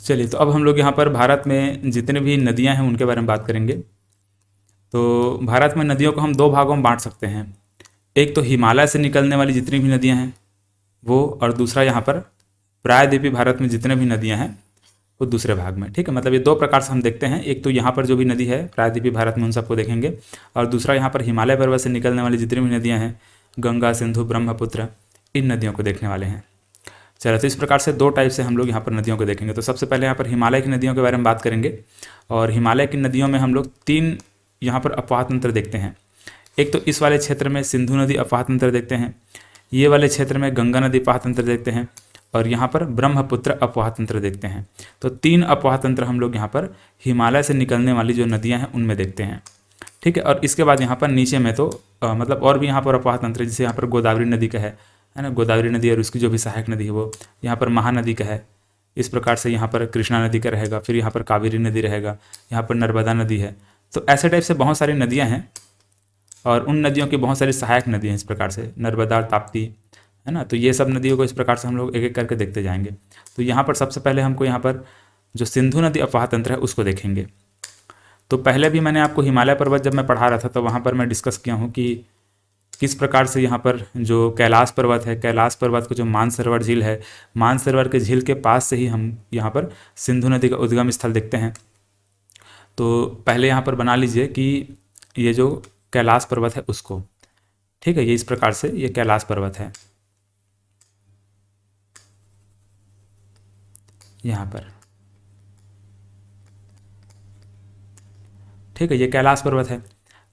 चलिए, तो अब हम लोग यहाँ पर भारत में जितने भी नदियाँ हैं उनके बारे में बात करेंगे। तो भारत में नदियों को हम दो भागों में बांट सकते हैं। एक तो हिमालय से निकलने वाली जितनी भी नदियाँ हैं वो, और दूसरा यहाँ पर प्रायद्वीपीय भारत में जितने भी नदियाँ हैं वो दूसरे भाग में। ठीक है, मतलब ये दो प्रकार से हम देखते हैं। एक तो यहाँ पर जो भी नदी है प्रायद्वीपीय भारत में उन सबको देखेंगे, और दूसरा यहाँ पर हिमालय पर्वत से निकलने वाली जितनी भी नदियाँ हैं, गंगा, सिंधु, ब्रह्मपुत्र, इन नदियों को देखने वाले हैं। चलो, तो इस प्रकार से दो टाइप से हम लोग यहाँ पर नदियों को देखेंगे। तो सबसे पहले यहाँ पर हिमालय की नदियों के बारे में बात करेंगे, और हिमालय की नदियों में हम लोग तीन यहाँ पर अपवाह तंत्र देखते हैं। एक तो इस वाले क्षेत्र में सिंधु नदी अपवाह तंत्र देखते हैं, ये वाले क्षेत्र में गंगा नदी अपवाह तंत्र देखते हैं, और यहाँ पर ब्रह्मपुत्र अपवाह तंत्र देखते हैं। तो तीन अपवाह तंत्र हम लोग यहाँ पर हिमालय से निकलने वाली जो नदियाँ हैं उनमें देखते हैं। ठीक है, और इसके बाद यहाँ पर नीचे में तो मतलब और भी यहाँ पर अपवाह तंत्र, जैसे यहाँ पर गोदावरी नदी का है ना, गोदावरी नदी और उसकी जो भी सहायक नदी है वो, यहाँ पर महानदी का है। इस प्रकार से यहाँ पर कृष्णा नदी का रहेगा, फिर यहाँ पर कावेरी नदी रहेगा, यहाँ पर नर्मदा नदी है। तो ऐसे टाइप से बहुत सारी नदियाँ हैं, और उन नदियों की बहुत सारी सहायक नदियाँ हैं, इस प्रकार से नर्मदा, ताप्ती, है ना। तो ये सब नदियों को इस प्रकार से हम लोग एक एक करके देखते जाएंगे। तो यहाँ पर सबसे पहले हमको यहाँ पर जो सिंधु नदी अपवाह तंत्र है उसको देखेंगे। तो पहले भी मैंने आपको हिमालय पर्वत जब मैं पढ़ा रहा था तो वहाँ पर मैं डिस्कस किया हूँ कि किस प्रकार से यहाँ पर जो कैलाश पर्वत है, कैलाश पर्वत को जो मानसरोवर झील है, मानसरोवर के झील के पास से ही हम यहाँ पर सिंधु नदी का उद्गम स्थल देखते हैं। तो पहले यहाँ पर बना लीजिए कि ये जो कैलाश पर्वत है उसको, ठीक है, ये इस प्रकार से ये कैलाश पर्वत है यहाँ पर। ठीक है, ये कैलाश पर्वत है।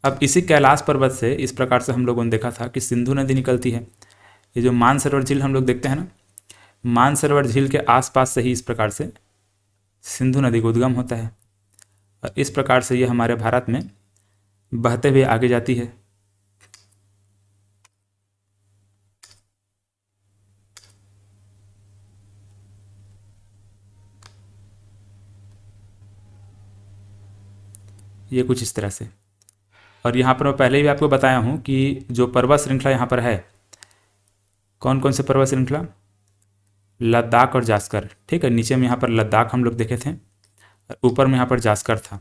अब इसी कैलाश पर्वत से इस प्रकार से हम लोगों ने देखा था कि सिंधु नदी निकलती है। ये जो मानसरोवर झील हम लोग देखते हैं ना, मानसरोवर झील के आसपास से ही इस प्रकार से सिंधु नदी का उद्गम होता है, और इस प्रकार से ये हमारे भारत में बहते हुए आगे जाती है। ये कुछ इस तरह से। और यहाँ पर मैं पहले भी आपको बताया हूँ कि जो पर्वत श्रृंखला यहाँ पर है, कौन कौन से पर्वत श्रृंखला, लद्दाख और जास्कर। ठीक है, नीचे में यहाँ पर लद्दाख हम लोग देखे थे, और ऊपर में यहाँ पर जास्कर था।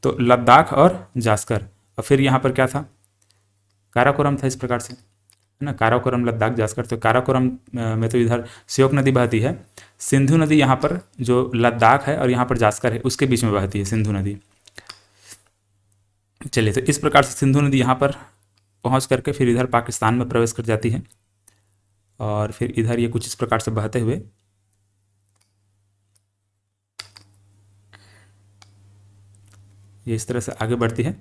तो लद्दाख और जास्कर, और फिर यहाँ पर क्या था, काराकोरम था, इस प्रकार से, है ना, काराकोरम, लद्दाख, जास्कर। तो काराकोरम में तो इधर श्योक नदी बहती है। सिंधु नदी यहाँ पर जो लद्दाख है और यहाँ पर जास्कर है उसके बीच में बहती है सिंधु नदी। चलिए, तो इस प्रकार से सिंधु नदी यहाँ पर पहुँच करके फिर इधर पाकिस्तान में प्रवेश कर जाती है, और फिर इधर ये कुछ इस प्रकार से बहते हुए ये इस तरह से आगे बढ़ती है,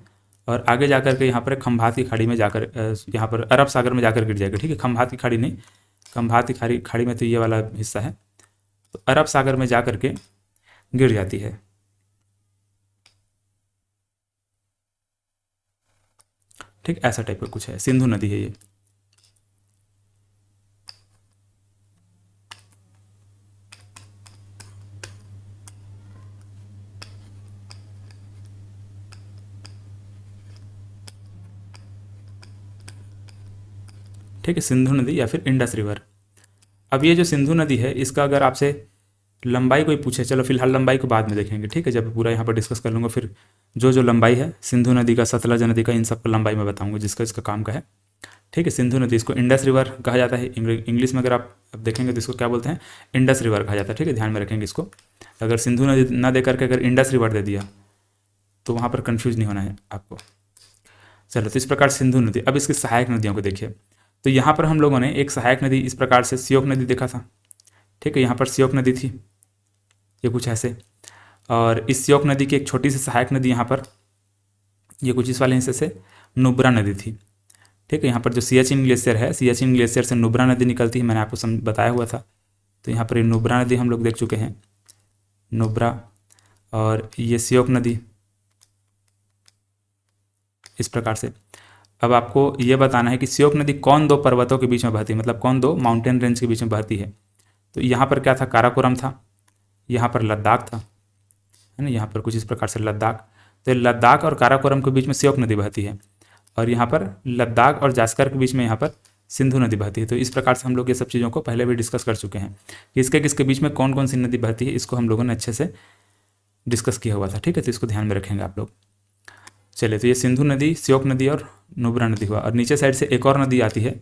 और आगे जाकर के यहाँ पर खंभात की खाड़ी में जाकर यहाँ पर अरब सागर में जाकर गिर जाएगा। ठीक है, खंभात की खाड़ी नहीं, खंभात की खाड़ी में तो ये वाला हिस्सा है, तो अरब सागर में जाकर के गिर जाती है। ठीक, ऐसा टाइप का कुछ है, सिंधु नदी है ये। ठीक है, सिंधु नदी या फिर इंडस रिवर। अब ये जो सिंधु नदी है इसका अगर आपसे लंबाई कोई पूछे, चलो फिलहाल लंबाई को बाद में देखेंगे। ठीक है, जब पूरा यहाँ पर डिस्कस कर लूँगा फिर जो लंबाई है सिंधु नदी का, सतलज नदी का, इन सब का लंबाई मैं बताऊँगा जिसका इसका काम का है। ठीक है, सिंधु नदी, इसको इंडस रिवर कहा जाता है। इंग्लिश में अगर आप देखेंगे तो इसको क्या बोलते हैं, इंडस रिवर कहा जाता है। ठीक है, ध्यान में रखेंगे इसको। अगर सिंधु नदी ना दे करके अगर इंडस रिवर दे दिया तो वहाँ पर कन्फ्यूज नहीं होना है आपको। चलो, तो इस प्रकार सिंधु नदी। अब इसकी सहायक नदियों को देखिए। तो यहाँ पर हम लोगों ने एक सहायक नदी इस प्रकार से श्योक नदी देखा था। ठीक है, यहाँ पर श्योक नदी थी, ये कुछ ऐसे, और इस श्योक नदी की एक छोटी सी सहायक नदी यहाँ पर, ये कुछ इस वाले हिस्से से नुब्रा नदी थी। ठीक है, यहाँ पर जो सियाचिन ग्लेशियर है, सियाचिन ग्लेशियर से नुब्रा नदी निकलती है, मैंने आपको बताया हुआ था। तो यहाँ पर ये नुब्रा नदी हम लोग देख चुके हैं, नुब्रा, और ये श्योक नदी इस प्रकार से। अब आपको ये बताना है कि श्योक नदी कौन दो पर्वतों के बीच में बहती है, मतलब कौन दो माउंटेन रेंज के बीच में बहती है। तो यहाँ पर क्या था, काराकोरम था, यहाँ पर लद्दाख था, है ना, यहाँ पर कुछ इस प्रकार से लद्दाख। तो लद्दाख और काराकोरम के बीच में श्योक नदी बहती है, और यहाँ पर लद्दाख और जास्कर के बीच में यहाँ पर सिंधु नदी बहती है। तो इस प्रकार से हम लोग ये सब चीज़ों को पहले भी डिस्कस कर चुके हैं कि किसके किसके बीच में कौन कौन सी नदी बहती है, इसको हम लोगों ने अच्छे से डिस्कस किया हुआ था। ठीक है, तो इसको ध्यान में रखेंगे आप लोग। चलिए, तो ये सिंधु नदी, श्योक नदी और नुब्रा नदी हुआ। और नीचे साइड से एक और नदी आती है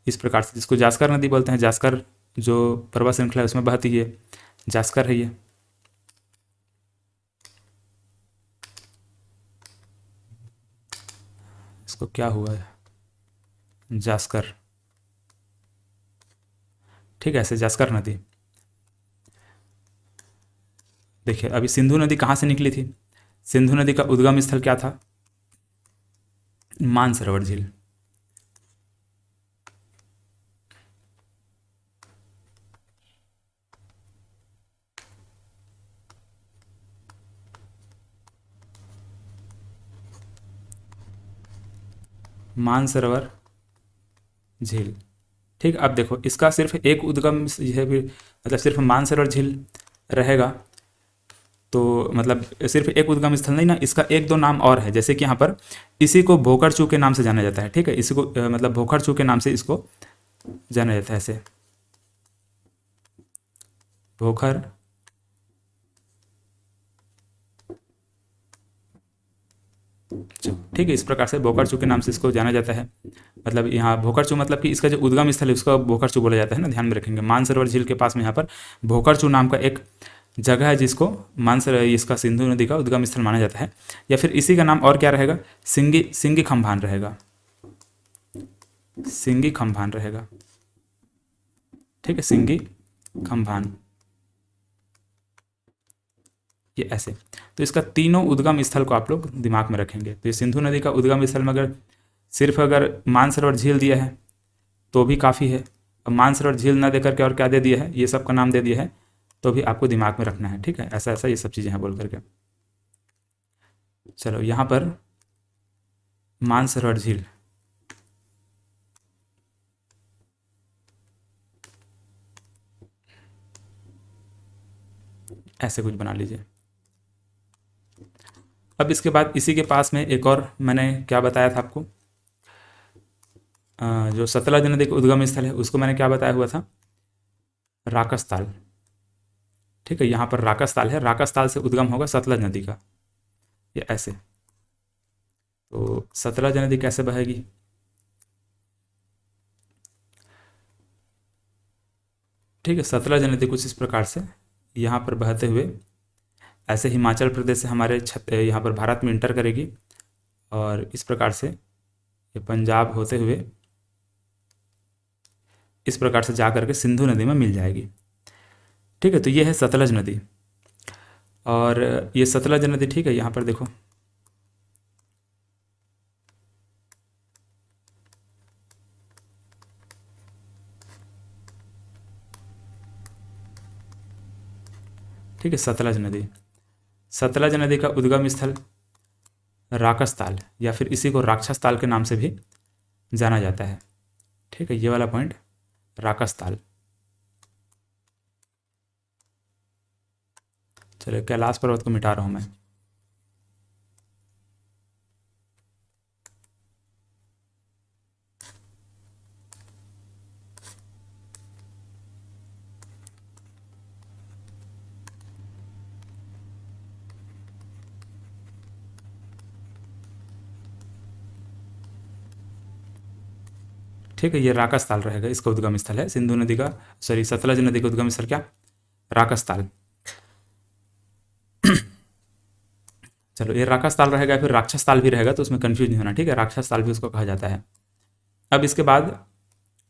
इस प्रकार से, जिसको जास्कर नदी बोलते हैं। जास्कर जो पर्वत श्रृंखला है उसमें बहती है, जास्कर है ये। इसको क्या हुआ है, जास्कर, ठीक है, ऐसे जास्कर नदी। देखिए, अभी सिंधु नदी कहाँ से निकली थी? सिंधु नदी का उद्गम स्थल क्या था? मानसरोवर झील। मानसरोवर झील, ठीक। अब देखो, इसका सिर्फ एक उद्गम यह भी, मतलब सिर्फ मानसरोवर झील रहेगा तो मतलब सिर्फ एक उद्गम स्थल नहीं ना, इसका एक दो नाम और है। जैसे कि यहाँ पर इसी को भोकरचू के नाम से जाना जाता है। ठीक है, इसी को मतलब भोकरचू के नाम से इसको जाना जाता है, ऐसे भोकर चू। ठीक है, इस प्रकार से भोकरचू के नाम से इसको जाना जाता है। मतलब यहाँ भोकरचू मतलब कि इसका जो उद्गम स्थल है उसका भोकरचू बोला जाता है ना, ध्यान में रखेंगे। मानसरोवर झील के पास में यहाँ पर भोकरचू नाम का एक जगह है जिसको मानसरोवर, इसका सिंधु नदी का उद्गम स्थल माना जाता है। या फिर इसी का नाम और क्या रहेगा? सिंगी खम्भान रहेगा, सिंगी खम्भान रहेगा। ठीक है, सिंगी खम्भान, ये ऐसे। तो इसका तीनों उद्गम स्थल को आप लोग दिमाग में रखेंगे। तो ये सिंधु नदी का उद्गम स्थल में अगर मानसरोवर झील दिया है तो भी काफ़ी है। अब मानसरोवर झील ना देकर के और क्या दे दिया है, ये सब का नाम दे दिया है, तो भी आपको दिमाग में रखना है। ठीक है, ऐसा ऐसा ये सब चीज़ें हैं बोल करके। चलो, यहाँ पर मानसरोवर झील, ऐसे कुछ बना लीजिए। अब इसके बाद इसी के पास में एक और मैंने क्या बताया था आपको, जो सतलज नदी का उद्गम स्थल है उसको मैंने क्या बताया हुआ था? राकस ताल। ठीक है, यहाँ पर राकस ताल है, राकस ताल से उद्गम होगा सतलज नदी का, ये ऐसे। तो सतलज नदी कैसे बहेगी? ठीक है, सतलज नदी कुछ इस प्रकार से यहाँ पर बहते हुए ऐसे हिमाचल प्रदेश से हमारे यहाँ पर भारत में इंटर करेगी और इस प्रकार से ये पंजाब होते हुए इस प्रकार से जा करके सिंधु नदी में मिल जाएगी। ठीक है, तो ये है सतलज नदी। और ये सतलज नदी, ठीक है, यहाँ पर देखो, ठीक है, सतलज नदी, सतलज नदी का उद्गम स्थल राकस ताल या फिर इसी को राक्षस ताल के नाम से भी जाना जाता है। ठीक है, ये वाला पॉइंट राकस ताल। चलिए, कैलाश पर्वत को मिटा रहा हूं मैं। ठीक है, ये राकस ताल रहेगा, इसका उद्गम स्थल है सिंधु नदी का, सॉरी सतलज नदी का उद्गम स्थल क्या? राकस ताल। चलो, ये राकस ताल रहेगा, फिर राक्षस ताल भी रहेगा, तो उसमें कंफ्यूज नहीं होना। ठीक है, राक्षस ताल भी उसको कहा जाता है। अब इसके बाद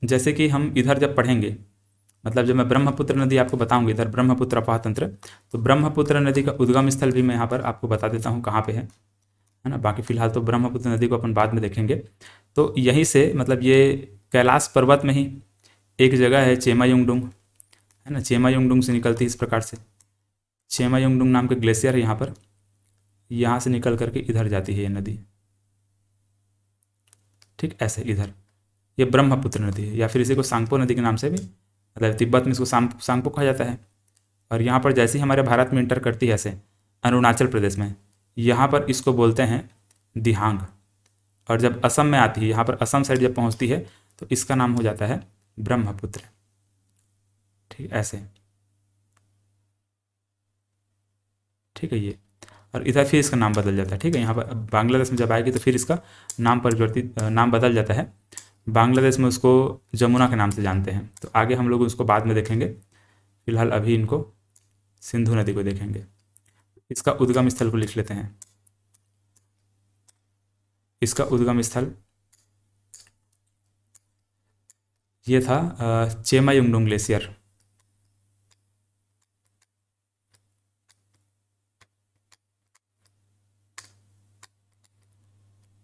जैसे कि हम इधर जब पढ़ेंगे, मतलब जब मैं ब्रह्मपुत्र नदी आपको बताऊंगी, इधर ब्रह्मपुत्र अपाह तंत्र, तो ब्रह्मपुत्र नदी का उद्गम स्थल भी मैं यहाँ पर आपको बता देता हूँ कहाँ पे है ना। बाकी फिलहाल तो ब्रह्मपुत्र नदी को अपन बाद में देखेंगे। तो यहीं से मतलब ये कैलाश पर्वत में ही एक जगह है चेमायुंगडुंग, है ना, चेमायुंगडुंग से निकलती है इस प्रकार से। चेमायुंगडुंग नाम के ग्लेशियर है यहाँ पर, यहाँ से निकल करके इधर जाती है ये नदी। ठीक, ऐसे इधर ये ब्रह्मपुत्र नदी है, या फिर इसी को सांगपो नदी के नाम से भी, मतलब तिब्बत में इसको सांगपो कहा जाता है। और यहाँ पर जैसे ही हमारे भारत में इंटर करती है ऐसे अरुणाचल प्रदेश में, यहाँ पर इसको बोलते हैं दिहांग। और जब असम में आती है, यहाँ पर असम साइड जब पहुँचती है तो इसका नाम हो जाता है ब्रह्मपुत्र। ठीक, ऐसे। ठीक है ये, और इधर फिर इसका नाम बदल जाता है। ठीक है, यहाँ पर बांग्लादेश में जब आएगी तो फिर इसका नाम परिवर्तित, नाम बदल जाता है। बांग्लादेश में उसको जमुना के नाम से जानते हैं। तो आगे हम लोग उसको बाद में देखेंगे, फिलहाल अभी इनको सिंधु नदी को देखेंगे। इसका उद्गम स्थल को लिख लेते हैं। इसका उद्गम स्थल ये था चेमायुंगडुंग ग्लेशियर।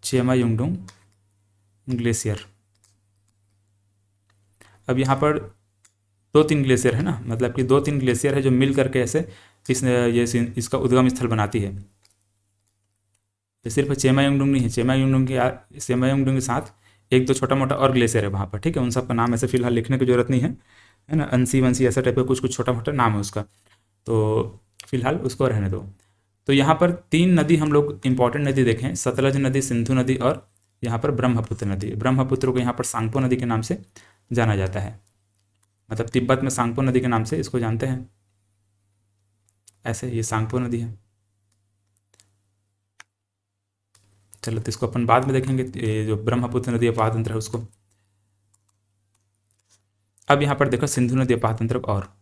चेमायुंगडुंग ग्लेशियर। अब यहाँ पर दो तीन ग्लेशियर है ना, मतलब कि दो तीन ग्लेशियर है जो मिल करके ऐसे इसका उद्गम स्थल बनाती है। ये सिर्फ चेमायुंगडुंग नहीं है, चेमायुंगडुंग के साथ एक दो छोटा मोटा और ग्लेशियर है वहाँ पर। ठीक है, उन सब का नाम ऐसे फिलहाल लिखने की जरूरत नहीं है ना। अंसी वंसी ऐसा टाइप का कुछ कुछ छोटा मोटा नाम है उसका, तो फिलहाल उसको रहने दो। तो यहाँ पर तीन नदी हम लोग इंपॉर्टेंट नदी देखें, सतलज नदी, सिंधु नदी और यहाँ पर ब्रह्मपुत्र नदी। ब्रह्मपुत्र को यहाँ पर सांगपो नदी के नाम से जाना जाता है, मतलब तिब्बत में सांगपो नदी के नाम से इसको जानते हैं। ऐसे ये सांगपो नदी है। चलो, तो इसको अपन बाद में देखेंगे, ये जो ब्रह्मपुत्र नदी अपार तंत्र है उसको। अब यहाँ पर देखो सिंधु नदी अपार तंत्र, और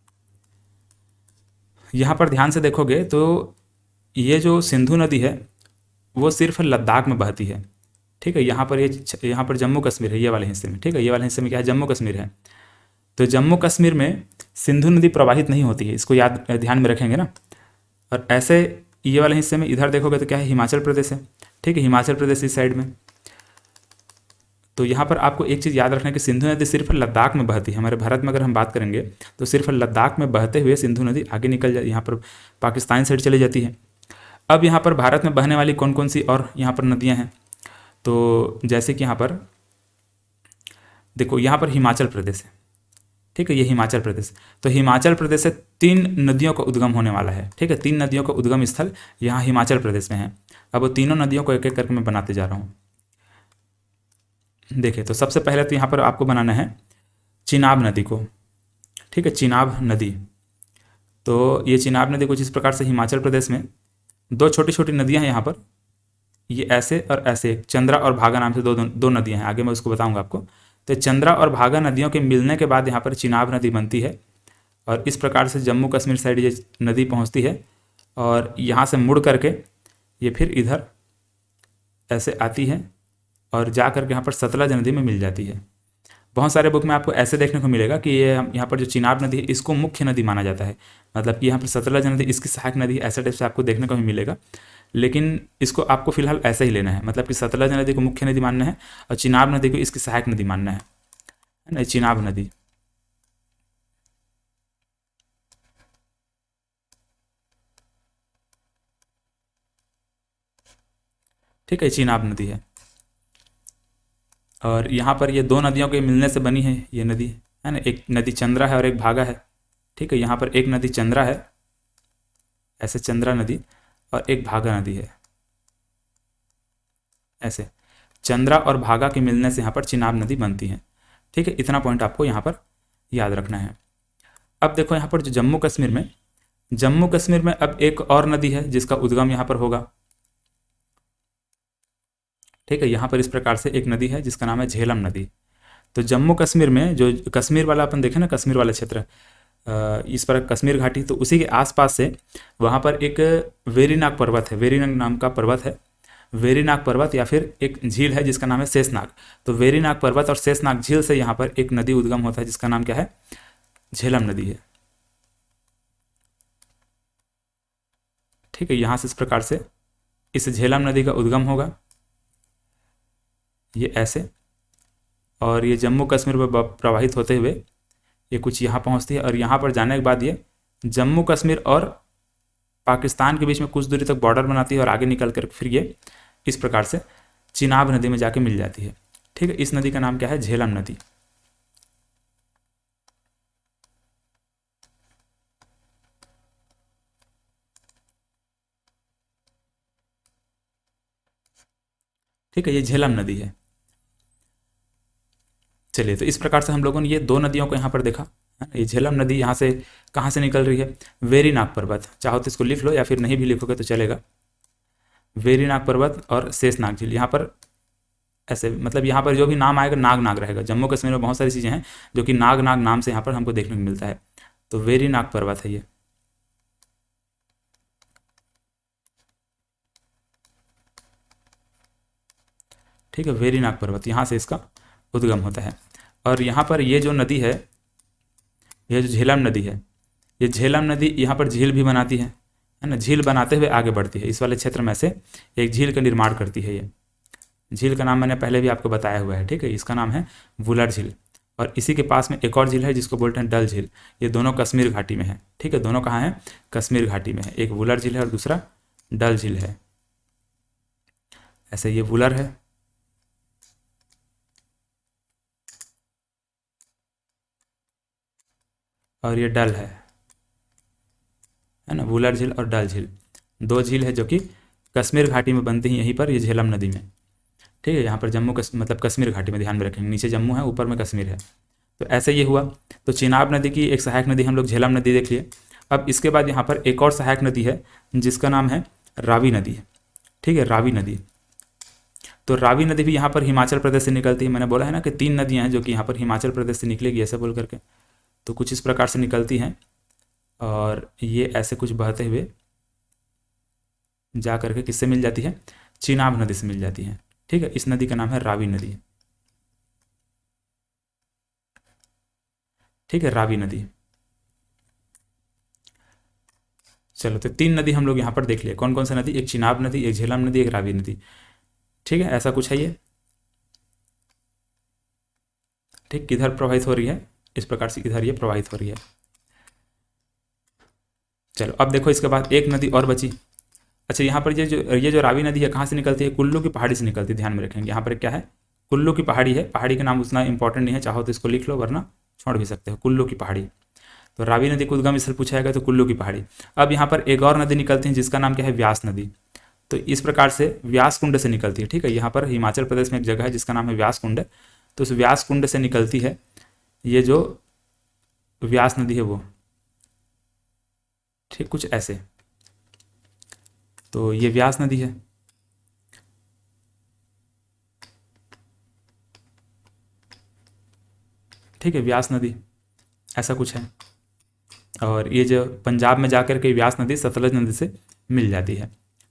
यहाँ पर ध्यान से देखोगे तो ये जो सिंधु नदी है वो सिर्फ लद्दाख में बहती है। ठीक है, यहाँ पर जम्मू कश्मीर है ये वाले हिस्से में। ठीक है, ये वाले हिस्से में क्या है, जम्मू कश्मीर है। तो जम्मू कश्मीर में सिंधु नदी प्रवाहित नहीं होती है, इसको याद ध्यान में रखेंगे ना। और ऐसे ये वाले हिस्से में इधर देखोगे तो क्या है, हिमाचल प्रदेश है। ठीक है, हिमाचल प्रदेश इस साइड में। तो यहाँ पर आपको एक चीज़ याद रखना है कि सिंधु नदी सिर्फ लद्दाख में बहती है। हमारे भारत में अगर हम बात करेंगे तो सिर्फ लद्दाख में बहते हुए सिंधु नदी आगे निकल जाती, यहाँ पर पाकिस्तान साइड चली जाती है। अब यहाँ पर भारत में बहने वाली कौन कौन सी और यहाँ पर नदियाँ हैं, तो जैसे कि यहाँ पर देखो, यहाँ पर हिमाचल प्रदेश है। ठीक है, ये हिमाचल प्रदेश। तो हिमाचल प्रदेश से तीन नदियों का उद्गम होने वाला है। ठीक है, तीन नदियों का उद्गम स्थल यहाँ हिमाचल प्रदेश में है। अब वो तीनों नदियों को एक एक करके मैं बनाते जा रहा हूँ। देखिए, तो सबसे पहले तो यहाँ पर आपको बनाना है चिनाब नदी को। ठीक है, चिनाब नदी। तो ये चिनाब नदी कुछ इस प्रकार से हिमाचल प्रदेश में दो छोटी छोटी नदियाँ हैं यहाँ पर, ये ऐसे और ऐसे, चंद्रा और भागा नाम से दो नदियाँ हैं, आगे मैं उसको बताऊँगा आपको। तो चंद्रा और भागा नदियों के मिलने के बाद यहाँ पर चिनाब नदी बनती है, और इस प्रकार से जम्मू कश्मीर साइड ये नदी पहुँचती है, और यहाँ से मुड़ करके ये फिर इधर ऐसे आती है और जा करके यहाँ पर सतलज नदी में मिल जाती है। बहुत सारे बुक में आपको ऐसे देखने को मिलेगा कि ये यहाँ पर जो चिनाब नदी है इसको मुख्य नदी माना जाता है, मतलब कि यहाँ पर सतलज नदी इसकी सहायक नदी, ऐसा टाइप से आपको देखने को भी मिलेगा। लेकिन इसको आपको फिलहाल ऐसे ही लेना है, मतलब कि सतलज नदी को मुख्य नदी मानना है और चिनाब नदी को इसकी सहायक नदी मानना है ना, चिनाब नदी। ठीक है, चिनाब नदी है, और यहाँ पर ये दो नदियों के मिलने से बनी है ये नदी, है ना। एक नदी चंद्रा है और एक भागा है। ठीक है, यहाँ पर एक नदी चंद्रा है, ऐसे चंद्रा नदी, और एक भागा नदी है ऐसे। चंद्रा और भागा के मिलने से यहाँ पर चिनाब नदी बनती है। ठीक है, इतना पॉइंट आपको यहाँ पर याद रखना है। अब देखो यहाँ पर जो जम्मू कश्मीर में अब एक और नदी है जिसका उद्गम यहाँ पर होगा। ठीक है, यहाँ पर इस प्रकार से एक नदी है जिसका नाम है झेलम नदी। तो जम्मू कश्मीर में जो कश्मीर वाला अपन देखें ना, कश्मीर वाला क्षेत्र, इस पर कश्मीर घाटी, तो उसी के आसपास से वहाँ पर एक वेरीनाग पर्वत है, वेरीनाग नाम का पर्वत है। वेरीनाग पर्वत या फिर एक झील है जिसका नाम है शेषनाग। तो वेरीनाग पर्वत और शेषनाग झील से यहाँ पर एक नदी उद्गम होता है जिसका नाम क्या है, झेलम नदी है। ठीक है, यहाँ से इस प्रकार से इस झेलम नदी का उद्गम होगा, ये ऐसे, और ये जम्मू कश्मीर में प्रवाहित होते हुए ये कुछ यहाँ पहुँचती है, और यहाँ पर जाने के बाद ये जम्मू कश्मीर और पाकिस्तान के बीच में कुछ दूरी तक बॉर्डर बनाती है, और आगे निकल कर फिर ये इस प्रकार से चिनाब नदी में जाके मिल जाती है। ठीक है, इस नदी का नाम क्या है, झेलम नदी। ठीक है, ये झेलम नदी है। चलिए, तो इस प्रकार से हम लोगों ने ये दो नदियों को यहाँ पर देखा है ना। ये झेलम नदी यहाँ से कहाँ से निकल रही है? वेरीनाग पर्वत। चाहो तो इसको लिख लो या फिर नहीं भी लिखोगे तो चलेगा। वेरीनाग पर्वत और शेषनाग झील, यहाँ पर ऐसे मतलब यहाँ पर जो भी नाम आएगा नाग नाग रहेगा। जम्मू कश्मीर में बहुत सारी चीज़ें हैं जो कि नाग नाग नाम से यहाँ पर हमको देखने को मिलता है। तो वेरीनाग पर्वत है ये। ठीक है, वेरीनाग पर्वत यहाँ से इसका उद्गम होता है। और यहाँ पर ये जो नदी है, ये जो झेलम नदी है, ये झेलम नदी यहाँ पर झील भी बनाती है ना। झील बनाते हुए आगे बढ़ती है, इस वाले क्षेत्र में से एक झील का निर्माण करती है। ये झील का नाम मैंने पहले भी आपको बताया हुआ है, ठीक है। इसका नाम है वुलर झील। और इसी के पास में एक और झील है जिसको बोलते हैं डल झील। ये दोनों कश्मीर घाटी में है, ठीक है। दोनों कहाँ हैं? कश्मीर घाटी में है। एक वुलर झील है और दूसरा डल झील है। ऐसे ये वुलर है और ये डल है ना। वुलर झील और डल झील दो झील है जो कि कश्मीर घाटी में बनती हैं, यहीं पर ये झेलम नदी में। ठीक है, यहाँ पर जम्मू मतलब कश्मीर घाटी में, ध्यान में रखेंगे। नीचे जम्मू है, ऊपर में कश्मीर है। तो ऐसे ये हुआ। तो चिनाब नदी की एक सहायक नदी हम लोग झेलम नदी देख लिए। अब इसके बाद यहाँ पर एक और सहायक नदी है जिसका नाम है रावी नदी है। ठीक है, रावी नदी। तो रावी नदी भी यहाँ पर हिमाचल प्रदेश से निकलती है। मैंने बोला है ना कि 3 नदियाँ हैं जो कि यहाँ पर हिमाचल प्रदेश से निकलेगी, ऐसे बोल करके। तो कुछ इस प्रकार से निकलती हैं और ये ऐसे कुछ बहते हुए जा करके किससे मिल जाती है? चिनाब नदी से मिल जाती है। ठीक है, इस नदी का नाम है रावी नदी। ठीक है, रावी नदी। चलो, तो 3 नदी हम लोग यहाँ पर देख लिए। कौन कौन सा नदी? एक चिनाब नदी, एक झेलम नदी, एक रावी नदी। ठीक है, ऐसा कुछ है ये। ठीक, किधर प्रवाहित हो रही है? इस प्रकार से इधर ये प्रवाहित हो रही है। चलो, अब देखो इसके बाद एक नदी और बची। अच्छा, यहाँ पर ये जो रावी नदी है कहाँ से निकलती है? कुल्लू की पहाड़ी से निकलती है। ध्यान में रखेंगे, यहाँ पर क्या है? कुल्लू की पहाड़ी है। पहाड़ी का नाम उतना इंपॉर्टेंट नहीं है, चाहो तो इसको लिख लो वरना छोड़ भी सकते हो। कुल्लू की पहाड़ी। तो रावी नदी का उद्गम स्थल पूछा जाएगा तो कुल्लू की पहाड़ी। अब यहाँ पर एक और नदी निकलती है जिसका नाम क्या है? व्यास नदी। तो इस प्रकार से व्यास कुंड से निकलती है। ठीक है, यहाँ पर हिमाचल प्रदेश में एक जगह है जिसका नाम है व्यास कुंड। तो उस व्यास कुंड से निकलती है ये जो व्यास नदी है वो। ठीक, कुछ ऐसे। तो ये व्यास नदी है। ठीक है, व्यास नदी ऐसा कुछ है। और ये जो पंजाब में जाकर के व्यास नदी सतलज नदी से मिल जाती है।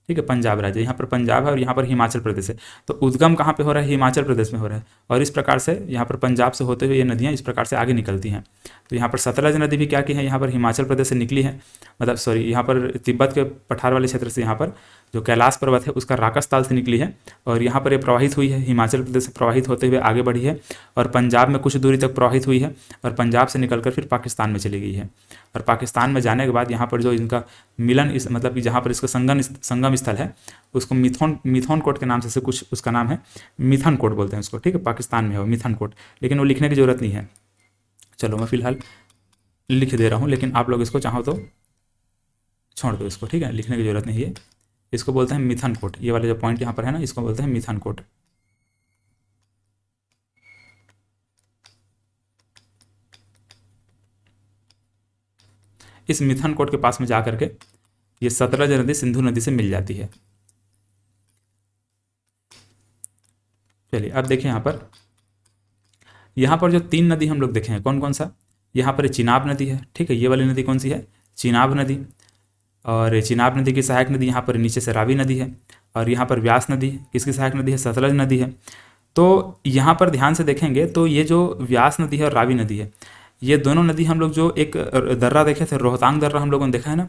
ठीक है, पंजाब राज्य, यहाँ पर पंजाब है और यहाँ पर हिमाचल प्रदेश है। तो उद्गम कहाँ पे हो रहा है? हिमाचल प्रदेश में हो रहा है। और इस प्रकार से यहाँ पर पंजाब से होते हुए ये नदियाँ इस प्रकार से आगे निकलती हैं। तो यहाँ पर सतलज नदी भी क्या की है? यहाँ पर हिमाचल प्रदेश से निकली है। मतलब सॉरी, यहाँ पर तिब्बत के पठार वाले क्षेत्र से, यहाँ पर जो कैलाश पर्वत है उसका राकस ताल से निकली है और यहाँ पर ये प्रवाहित हुई है। हिमाचल प्रदेश से प्रवाहित होते हुए आगे बढ़ी है और पंजाब में कुछ दूरी तक प्रवाहित हुई है और पंजाब से निकलकर फिर पाकिस्तान में चली गई है। और पाकिस्तान में जाने के बाद यहाँ पर जो इनका मिलन मतलब कि जहाँ पर इसका संगम स्थल है उसको मिथोन कोट के नाम से कुछ, उसका नाम है मिथन कोट बोलते हैं उसको। ठीक है, पाकिस्तान में है वो मिथन कोट, लेकिन वो लिखने की ज़रूरत नहीं है। चलो, मैं फिलहाल लिख दे रहा हूँ, लेकिन आप लोग इसको चाहो तो छोड़ दो इसको। ठीक है, लिखने की ज़रूरत नहीं है। इसको बोलते हैं मिथन कोट। ये वाले जो पॉइंट यहाँ पर है ना, इसको बोलते हैं मिथन कोट। इस मिथन कोट के पास में जाकर के ये सतलज नदी सिंधु नदी से मिल जाती है। चलिए, अब देखिए यहाँ पर जो 3 नदी हम लोग देखे हैं, कौन कौन सा? यहाँ पर चिनाब नदी है। ठीक है, ये वाली नदी कौन सी है? चिनाब नदी। और चिनाब नदी की सहायक नदी यहाँ पर नीचे से रावी नदी है। और यहाँ पर व्यास नदी किसकी सहायक नदी है? सतलज नदी है। तो यहाँ पर ध्यान से देखेंगे तो ये जो व्यास नदी है और रावी नदी है, ये दोनों नदी हम लोग जो एक दर्रा देखे थे, रोहतांग दर्रा हम लोगों ने देखा है ना,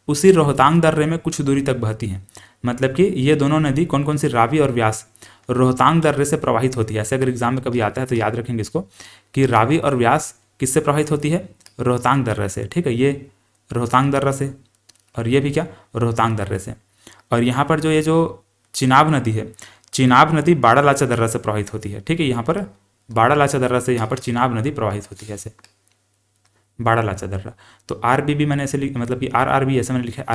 उसी रोहतांग दर्रे में कुछ दूरी तक बहती हैं। मतलब कि ये दोनों नदी कौन कौन सी? रावी और व्यास रोहतांग दर्रे से प्रवाहित होती है। ऐसे अगर एग्जाम में कभी आता है तो याद रखेंगे इसको कि रावी और व्यास किससे प्रवाहित होती है? रोहतांग दर्रे से। ठीक है, ये रोहतांग दर्रा से और ये भी क्या? रोहतांग दर्रे से। और यहाँ पर जो ये जो चिनाब नदी है, चिनाब नदी बाड़ालाचा दर्रा से प्रवाहित होती है। ठीक है, यहाँ पर बाड़ालाचा दर्रा से यहाँ पर चिनाब नदी प्रवाहित होती है, ऐसे बाड़ालाचा दर्रा। तो आरबीबी मैंने ऐसे मतलब कि आरआरबी ऐसे मैंने लिखा है।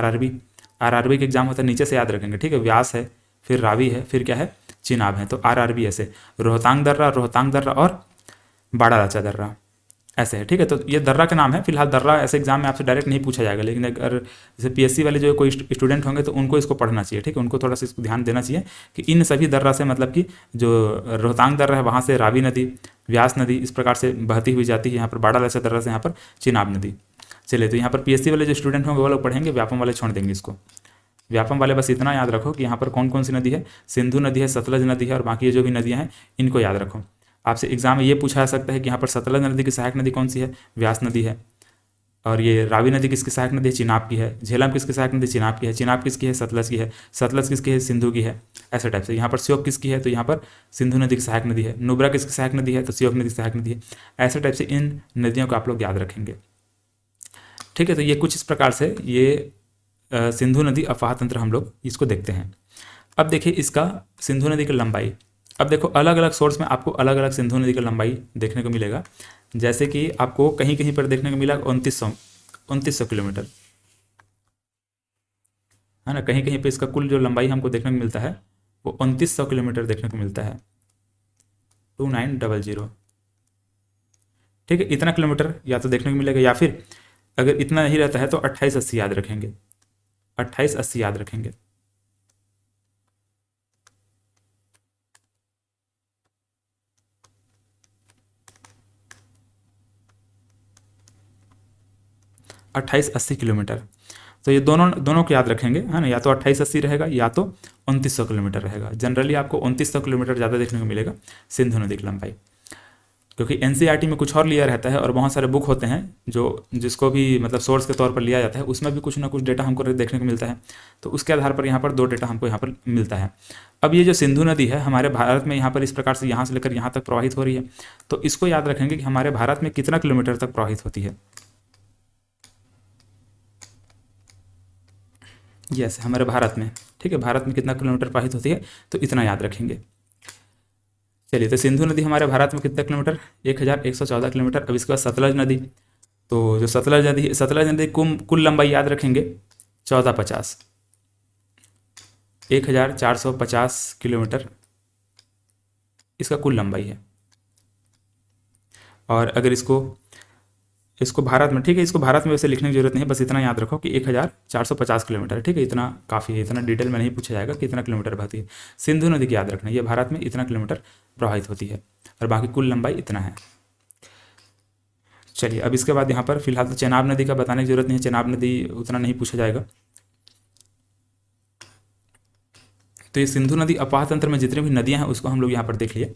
आरआरबी के एग्जाम होता है, नीचे से याद रखेंगे। ठीक है, व्यास है, फिर रावी है, फिर क्या है? चिनाब है। तो आरआरबी ऐसे रोहतांग दर्रा और बाड़ालाचा दर्रा, ऐसे है। ठीक है, तो ये दर्रा का नाम है। फिलहाल दर्रा ऐसे एग्जाम में आपसे डायरेक्ट नहीं पूछा जाएगा, लेकिन अगर जैसे पीएससी वाले जो कोई स्टूडेंट होंगे तो उनको इसको पढ़ना चाहिए। ठीक है, उनको थोड़ा सा इसको ध्यान देना चाहिए कि इन सभी दर्रा से मतलब कि जो रोहतांग दर्रा है वहाँ से रावी नदी, व्यास नदी इस प्रकार से बहती हुई जाती है यहाँ पर बाड़ालाचा दर्रा से यहाँ पर चिनाब नदी। चलिए, तो यहाँ पर पीएससी वाले जो स्टूडेंट होंगे वो लोग पढ़ेंगे, व्यापम वाले छोड़ देंगे इसको। व्यापम वाले बस इतना याद रखो कि यहाँ पर कौन कौन सी नदी है, सिंधु नदी है, सतलज नदी है, और बाकी ये जो भी नदियाँ हैं इनको याद रखो। आपसे एग्जाम में ये पूछा जा सकता है कि यहाँ पर सतलज नदी की सहायक नदी कौन सी है, व्यास नदी है, और ये रावी नदी किसकी सहायक नदी है, चिनाब की है। झेलम किसकी सहायक नदी, चिनाब की है। चिनाब किसकी है, सतलज की है। सतलज किसकी है, सिंधु की है। ऐसे टाइप से यहाँ पर श्योक किसकी है, तो यहाँ पर सिंधु नदी की सहायक नदी है। नुब्रा किसकी सहायक नदी है, तो श्योक नदी की सहायक नदी है। ऐसे टाइप से इन नदियों को आप लोग याद रखेंगे। ठीक है, तो ये कुछ इस प्रकार से ये सिंधु नदी अफवाह तंत्र हम लोग इसको देखते हैं। अब देखिए इसका सिंधु नदी की लंबाई। अब देखो अलग अलग सोर्स में आपको अलग अलग सिंधु नदी की लंबाई देखने को मिलेगा। जैसे कि आपको कहीं कहीं पर देखने को मिला 2900 किलोमीटर, है ना। कहीं कहीं पर इसका कुल जो लंबाई हमको देखने को मिलता है वो 2900 किलोमीटर देखने को मिलता है, 2900। ठीक है, इतना किलोमीटर या तो देखने को मिलेगा, या फिर अगर इतना नहीं रहता है तो 2880 याद रखेंगे, 2880 याद रखेंगे। अट्ठाईस अस्सी किलोमीटर, तो ये दोनों दोनों को याद रखेंगे, है ना। या तो 2880 रहेगा या तो 2900 किलोमीटर रहेगा। जनरली आपको 2900 किलोमीटर ज़्यादा देखने को मिलेगा सिंधु नदी की लंबाई, क्योंकि एनसीईआरटी में कुछ और लिया रहता है और बहुत सारे बुक होते हैं जो जिसको भी मतलब सोर्स के तौर पर लिया जाता है, उसमें भी कुछ ना कुछ डेटा हमको देखने को मिलता है। तो उसके आधार पर यहाँ पर दो डेटा हमको यहाँ पर मिलता है। अब ये जो सिंधु नदी है हमारे भारत में यहाँ पर इस प्रकार से यहाँ से लेकर यहाँ तक प्रवाहित हो रही है, तो इसको याद रखेंगे कि हमारे भारत में कितना किलोमीटर तक प्रवाहित होती है। यस, हमारे भारत में, ठीक है, भारत में कितना किलोमीटर प्रवाहित होती है तो इतना याद रखेंगे। चलिए, तो सिंधु नदी हमारे भारत में कितना किलोमीटर, 1114 किलोमीटर। अब इसके बाद सतलज नदी, तो जो सतलज नदी कुल लंबाई याद रखेंगे 1450, 1450 किलोमीटर इसका कुल लंबाई है। और अगर इसको भारत में, ठीक है, इसको भारत में वैसे लिखने की जरूरत नहीं है, बस इतना याद रखो कि 1450 किलोमीटर, ठीक है, इतना काफ़ी है। इतना डिटेल में नहीं पूछा जाएगा कि इतना किलोमीटर बहती है। सिंधु नदी की याद रखना, ये भारत में इतना किलोमीटर प्रवाहित होती है और बाकी कुल लंबाई इतना है। चलिए, अब इसके बाद यहाँ पर फिलहाल तो चेनाब नदी का बताने की जरूरत नहीं है, चेनाब नदी उतना नहीं पूछा जाएगा। तो ये सिंधु नदी अपाह तंत्र में जितनी भी नदियाँ हैं उसको हम लोग यहाँ पर देख लिए।